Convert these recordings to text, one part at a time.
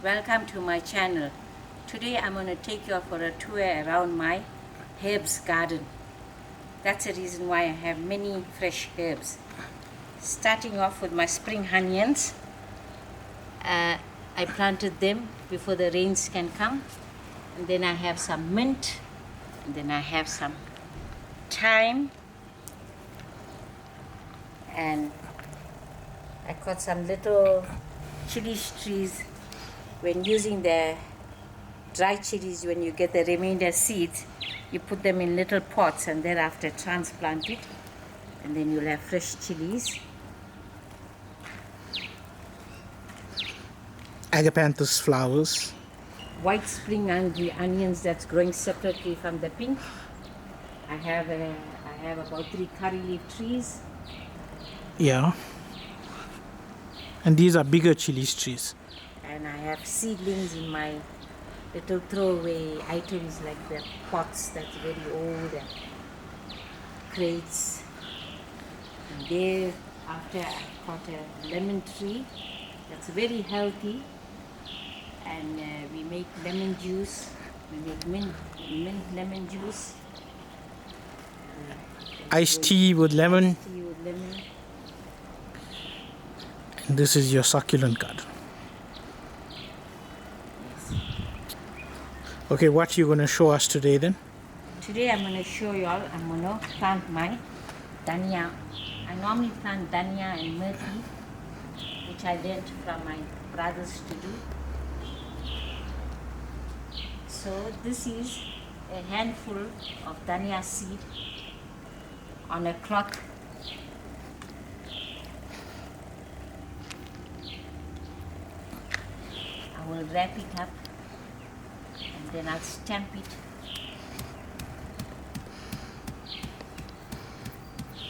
Welcome to my channel. Today I'm going to take you for a tour around my herbs garden. That's the reason why I have many fresh herbs. Starting off with my spring onions. I planted them before the rains can come. And then I have some mint. And then I have some thyme. And I got some little chillies trees. When using the dry chilies, when you get the remainder seeds, you put them in little pots and thereafter transplant it, and then you'll have fresh chilies. Agapanthus flowers. White spring onions that's growing separately from the pink. I have about 3 curry leaf trees. Yeah. And these are bigger chilies trees. And I have seedlings in my little throwaway items like the pots that's very old and crates. And there after I got a lemon tree that's very healthy, and we make lemon juice. We make mint lemon juice. Iced tea with lemon. Tea with lemon. And this is your succulent garden. Okay, what are you going to show us today then? Today I'm going to show you all, I'm going to plant my dhania. I normally plant dhania and methi, which I learned from my brothers to do. So this is a handful of dhania seed on a cloth. I will wrap it up and then I'll stamp it.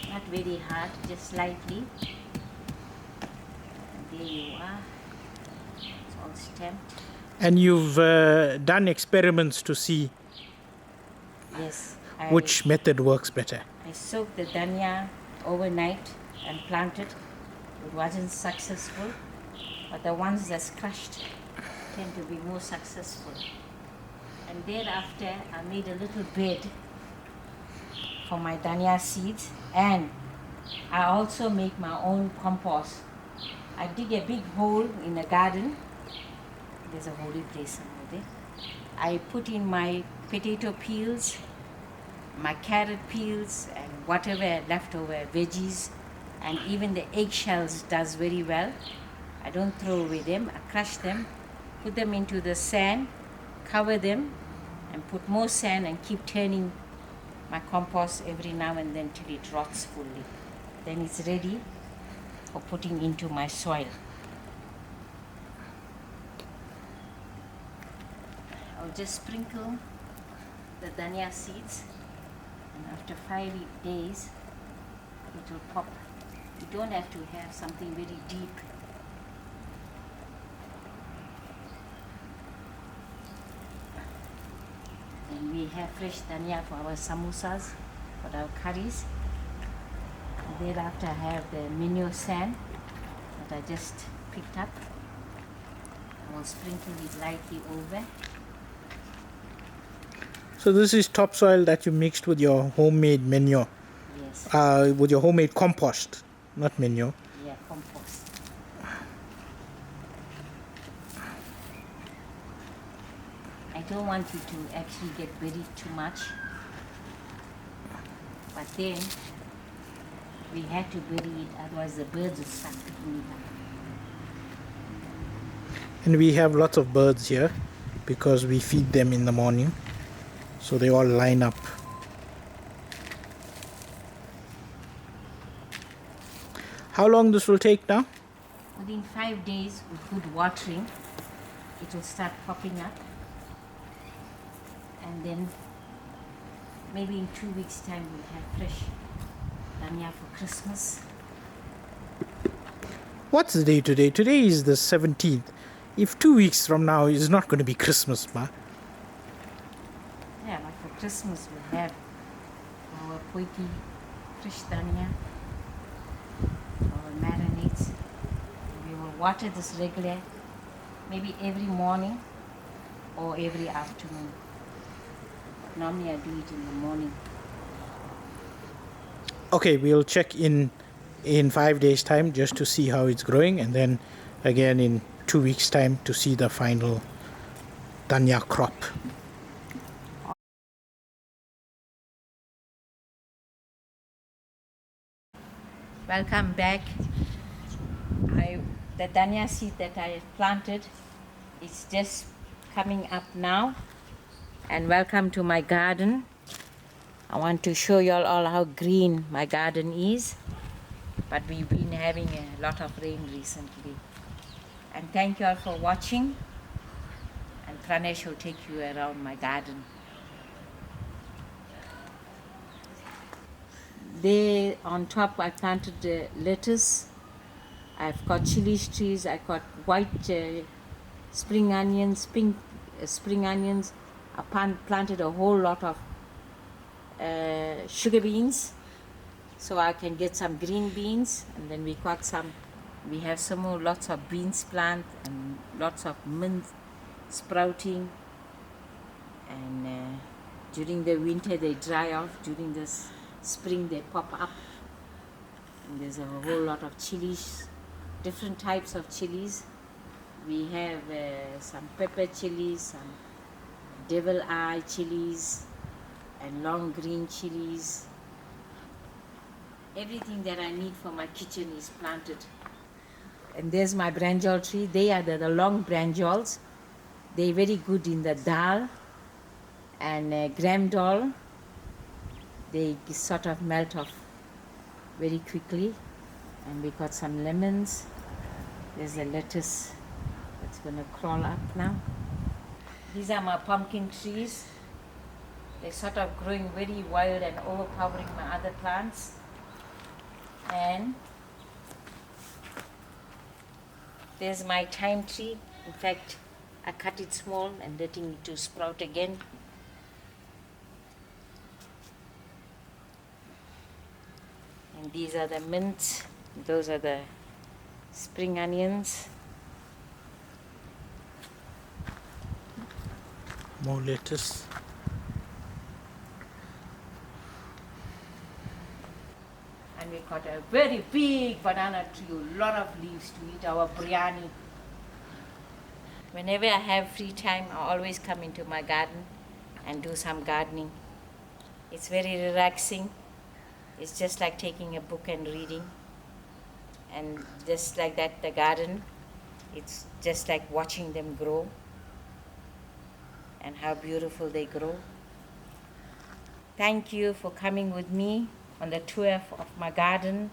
Not very hard, just slightly. And there you are. It's all stamped. And you've done experiments to see Yes. which method works better. I soaked the dhania overnight and planted. It wasn't successful, but the ones that's crushed tend to be more successful. And thereafter, I made a little bed for my dhania seeds, and I also make my own compost. I dig a big hole in the garden. There's a holy place over there. I put in my potato peels, my carrot peels, and whatever leftover veggies, and even the eggshells does very well. I don't throw away them. I crush them, put them into the sand, cover them, and put more sand and keep turning my compost every now and then till it rots fully. Then it's ready for putting into my soil. I'll just sprinkle the dhania seeds, and after 5 days it will pop. You don't have to have something very deep. And we have fresh dhania for our samosas, for our curries. And thereafter I have the manure sand that I just picked up. I will sprinkle it lightly over. So this is topsoil that you mixed with your homemade manure. Yes. With your homemade compost, not manure. Yeah, compost. I don't want you to actually get buried too much, but then we had to bury it, otherwise the birds would start picking it up. And we have lots of birds here because we feed them in the morning. So they all line up. How long this will take now? Within 5 days with good watering, it will start popping up. And then maybe in 2 weeks' time we'll have fresh dhania for Christmas. What's the day today? Today is the 17th. If 2 weeks from now is not going to be Christmas, ma. Yeah, but for Christmas we'll have our poiki, fresh dhania, our marinades. We will water this regular maybe every morning or every afternoon. Normally I do it in the morning. Okay, we'll check in 5 days time just to see how it's growing, and then again in 2 weeks time to see the final dhania crop. Welcome back. The dhania seed that I planted is just coming up now. And welcome to my garden. I want to show you all how green my garden is. But we've been having a lot of rain recently. And thank you all for watching. And Pranesh will take you around my garden. There on top I planted the lettuce. I've got chili trees. I got white spring onions, pink spring onions. I planted a whole lot of sugar beans, so I can get some green beans. And then we have some more, lots of beans plant and lots of mint sprouting. And during the winter they dry off. During the spring they pop up. And there's a whole lot of chilies, different types of chilies. We have some pepper chilies, some devil eye chilies, and long green chilies. Everything that I need for my kitchen is planted. And there's my brinjal tree. They are the long brinjals. They're very good in the dal and gram dal. They sort of melt off very quickly. And we got some lemons. There's a lettuce that's going to crawl up now. These are my pumpkin trees. They're sort of growing very wild and overpowering my other plants. And there's my thyme tree. In fact, I cut it small and letting it to sprout again. And these are the mints. Those are the spring onions. More lettuce. And we got a very big banana tree, a lot of leaves to eat our biryani. Whenever I have free time, I always come into my garden and do some gardening. It's very relaxing. It's just like taking a book and reading. And just like that, the garden, it's just like watching them grow and how beautiful they grow. Thank you for coming with me on the tour of my garden.